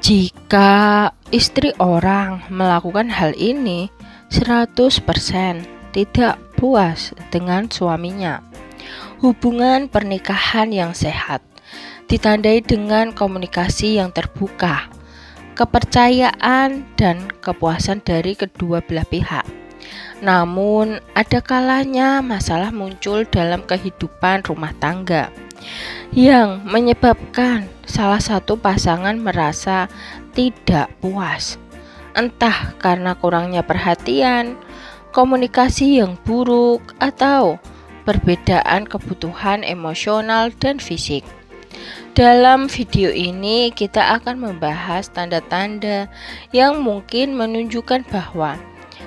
Jika istri orang melakukan hal ini 100% tidak puas dengan suaminya, hubungan pernikahan yang sehat ditandai dengan komunikasi yang terbuka, kepercayaan dan kepuasan dari kedua belah pihak. Namun, ada kalanya masalah muncul dalam kehidupan rumah tangga yang menyebabkan salah satu pasangan merasa tidak puas, entah karena kurangnya perhatian, komunikasi yang buruk, atau perbedaan kebutuhan emosional dan fisik. Dalam video ini kita akan membahas tanda-tanda yang mungkin menunjukkan bahwa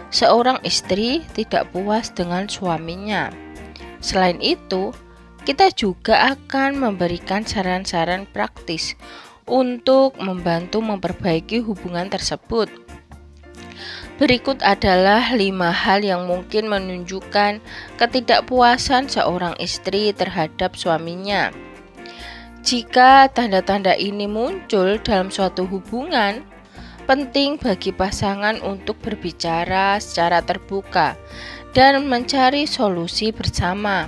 seorang istri tidak puas dengan suaminya. Selain itu, kita juga akan memberikan saran-saran praktis untuk membantu memperbaiki hubungan tersebut. Berikut adalah 5 hal yang mungkin menunjukkan ketidakpuasan seorang istri terhadap suaminya. Jika tanda-tanda ini muncul dalam suatu hubungan, penting bagi pasangan untuk berbicara secara terbuka dan mencari solusi bersama.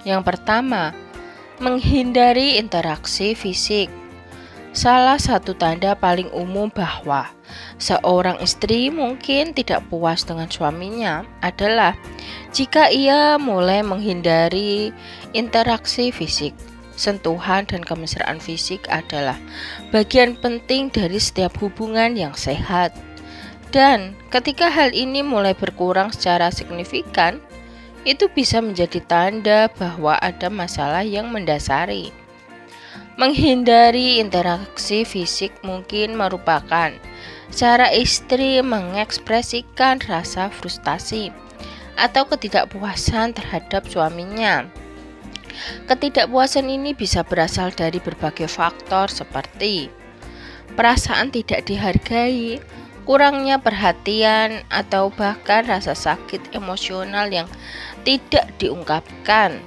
Yang pertama, menghindari interaksi fisik. Salah satu tanda paling umum bahwa seorang istri mungkin tidak puas dengan suaminya adalah jika ia mulai menghindari interaksi fisik. Sentuhan dan kemesraan fisik adalah bagian penting dari setiap hubungan yang sehat. Dan ketika hal ini mulai berkurang secara signifikan, itu bisa menjadi tanda bahwa ada masalah yang mendasari. Menghindari interaksi fisik mungkin merupakan cara istri mengekspresikan rasa frustasi atau ketidakpuasan terhadap suaminya. Ketidakpuasan ini bisa berasal dari berbagai faktor seperti perasaan tidak dihargai, kurangnya perhatian, atau bahkan rasa sakit emosional yang tidak diungkapkan.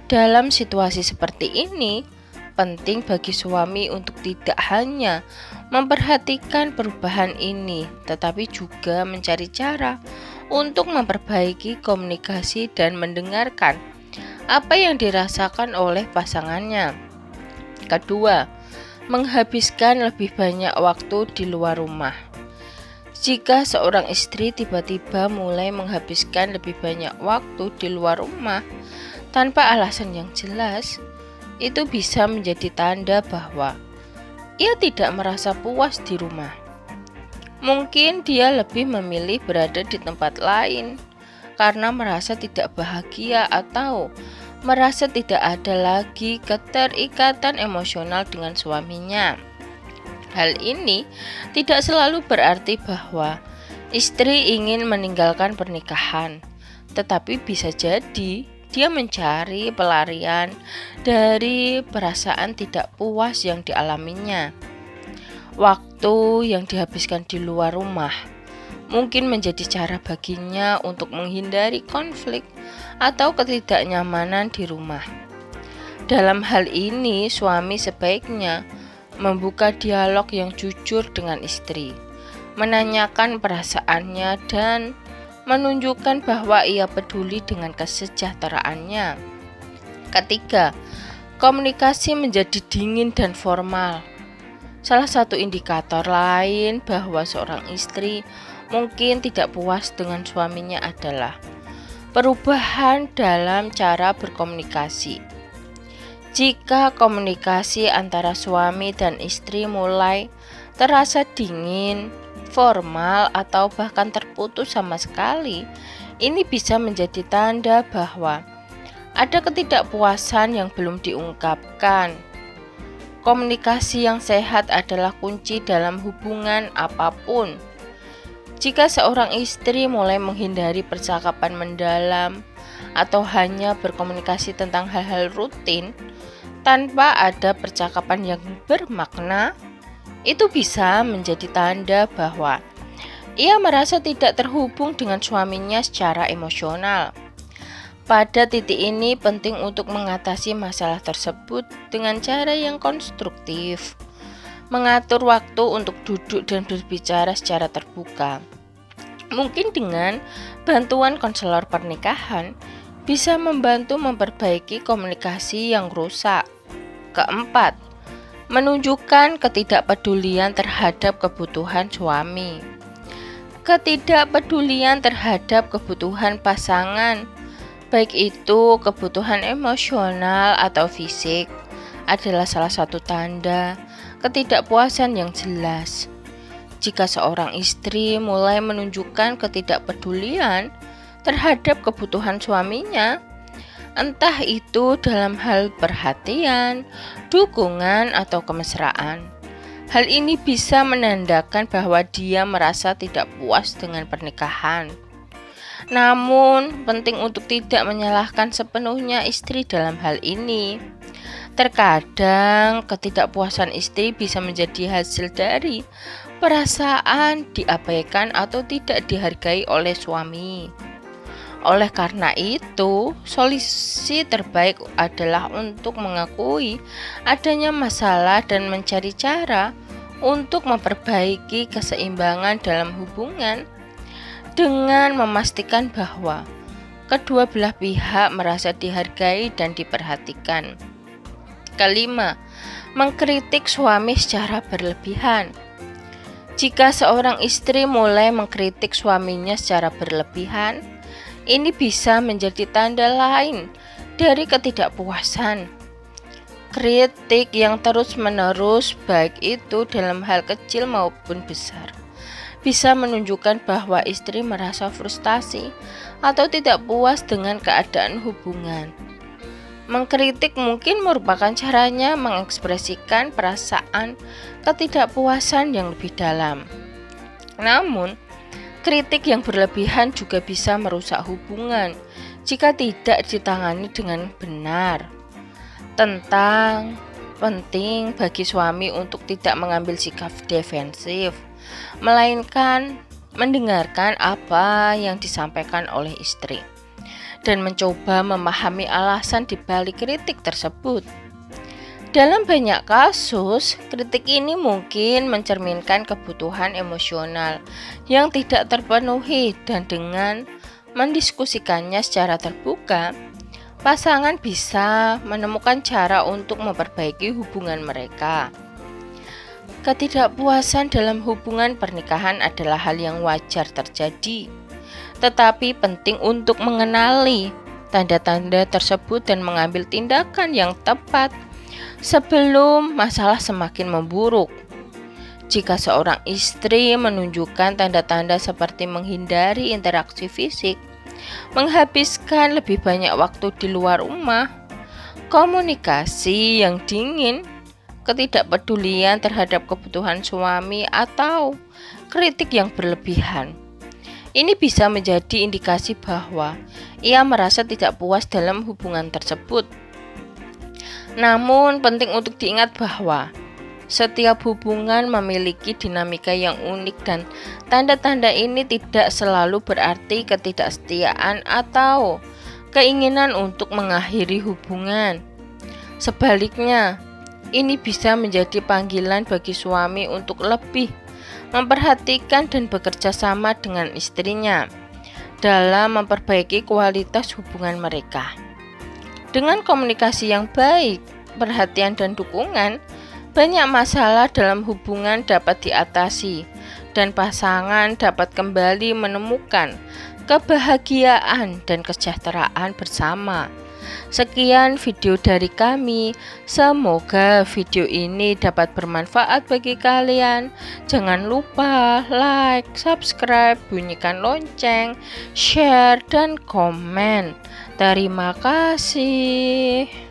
Dalam situasi seperti ini, penting bagi suami untuk tidak hanya memperhatikan perubahan ini, tetapi juga mencari cara untuk memperbaiki komunikasi dan mendengarkan apa yang dirasakan oleh pasangannya. Kedua, menghabiskan lebih banyak waktu di luar rumah. Jika seorang istri tiba-tiba mulai menghabiskan lebih banyak waktu di luar rumah tanpa alasan yang jelas, itu bisa menjadi tanda bahwa ia tidak merasa puas di rumah. Mungkin dia lebih memilih berada di tempat lain karena merasa tidak bahagia atau merasa tidak ada lagi keterikatan emosional dengan suaminya. Hal ini tidak selalu berarti bahwa istri ingin meninggalkan pernikahan, tetapi bisa jadi dia mencari pelarian dari perasaan tidak puas yang dialaminya. Waktu yang dihabiskan di luar rumah mungkin menjadi cara baginya untuk menghindari konflik atau ketidaknyamanan di rumah. Dalam hal ini, suami sebaiknya membuka dialog yang jujur dengan istri, menanyakan perasaannya dan menunjukkan bahwa ia peduli dengan kesejahteraannya. Ketiga, komunikasi menjadi dingin dan formal. Salah satu indikator lain bahwa seorang istri mungkin tidak puas dengan suaminya adalah perubahan dalam cara berkomunikasi. Jika komunikasi antara suami dan istri mulai terasa dingin, formal, atau bahkan terputus sama sekali, ini bisa menjadi tanda bahwa ada ketidakpuasan yang belum diungkapkan. Komunikasi yang sehat adalah kunci dalam hubungan apapun. Jika seorang istri mulai menghindari percakapan mendalam atau hanya berkomunikasi tentang hal-hal rutin tanpa ada percakapan yang bermakna, itu bisa menjadi tanda bahwa ia merasa tidak terhubung dengan suaminya secara emosional. Pada titik ini penting untuk mengatasi masalah tersebut dengan cara yang konstruktif. mengatur waktu untuk duduk dan berbicara secara terbuka. Mungkin dengan bantuan konselor pernikahan bisa membantu memperbaiki komunikasi yang rusak. Keempat, menunjukkan ketidakpedulian terhadap kebutuhan suami. Ketidakpedulian terhadap kebutuhan pasangan, baik itu kebutuhan emosional atau fisik, adalah salah satu tanda ketidakpuasan yang jelas. Jika seorang istri mulai menunjukkan ketidakpedulian terhadap kebutuhan suaminya, entah itu dalam hal perhatian, dukungan, atau kemesraan, hal ini bisa menandakan bahwa dia merasa tidak puas dengan pernikahan. Namun, penting untuk tidak menyalahkan sepenuhnya istri dalam hal ini. Terkadang, ketidakpuasan istri bisa menjadi hasil dari perasaan diabaikan atau tidak dihargai oleh suami. Oleh karena itu, solusi terbaik adalah untuk mengakui adanya masalah dan mencari cara untuk memperbaiki keseimbangan dalam hubungan dengan memastikan bahwa kedua belah pihak merasa dihargai dan diperhatikan. Kelima, mengkritik suami secara berlebihan. Jika seorang istri mulai mengkritik suaminya secara berlebihan, ini bisa menjadi tanda lain dari ketidakpuasan. Kritik yang terus-menerus, baik itu dalam hal kecil maupun besar, bisa menunjukkan bahwa istri merasa frustasi atau tidak puas dengan keadaan hubungan. Mengkritik mungkin merupakan caranya mengekspresikan perasaan ketidakpuasan yang lebih dalam. Namun, kritik yang berlebihan juga bisa merusak hubungan jika tidak ditangani dengan benar. Penting bagi suami untuk tidak mengambil sikap defensif, melainkan mendengarkan apa yang disampaikan oleh istri dan mencoba memahami alasan di balik kritik tersebut. Dalam banyak kasus, kritik ini mungkin mencerminkan kebutuhan emosional yang tidak terpenuhi, dan dengan mendiskusikannya secara terbuka, pasangan bisa menemukan cara untuk memperbaiki hubungan mereka. Ketidakpuasan dalam hubungan pernikahan adalah hal yang wajar terjadi, tetapi penting untuk mengenali tanda-tanda tersebut dan mengambil tindakan yang tepat sebelum masalah semakin memburuk. Jika seorang istri menunjukkan tanda-tanda seperti menghindari interaksi fisik, menghabiskan lebih banyak waktu di luar rumah, komunikasi yang dingin, ketidakpedulian terhadap kebutuhan suami, atau kritik yang berlebihan, ini bisa menjadi indikasi bahwa ia merasa tidak puas dalam hubungan tersebut. Namun, penting untuk diingat bahwa setiap hubungan memiliki dinamika yang unik, dan tanda-tanda ini tidak selalu berarti ketidaksetiaan atau keinginan untuk mengakhiri hubungan. Sebaliknya, ini bisa menjadi panggilan bagi suami untuk lebih memperhatikan dan bekerja sama dengan istrinya dalam memperbaiki kualitas hubungan mereka. Dengan komunikasi yang baik, perhatian, dan dukungan, banyak masalah dalam hubungan dapat diatasi dan pasangan dapat kembali menemukan kebahagiaan dan kesejahteraan bersama. Sekian video dari kami. Semoga video ini dapat bermanfaat bagi kalian. Jangan lupa like, subscribe, bunyikan lonceng, share, dan komen. Terima kasih.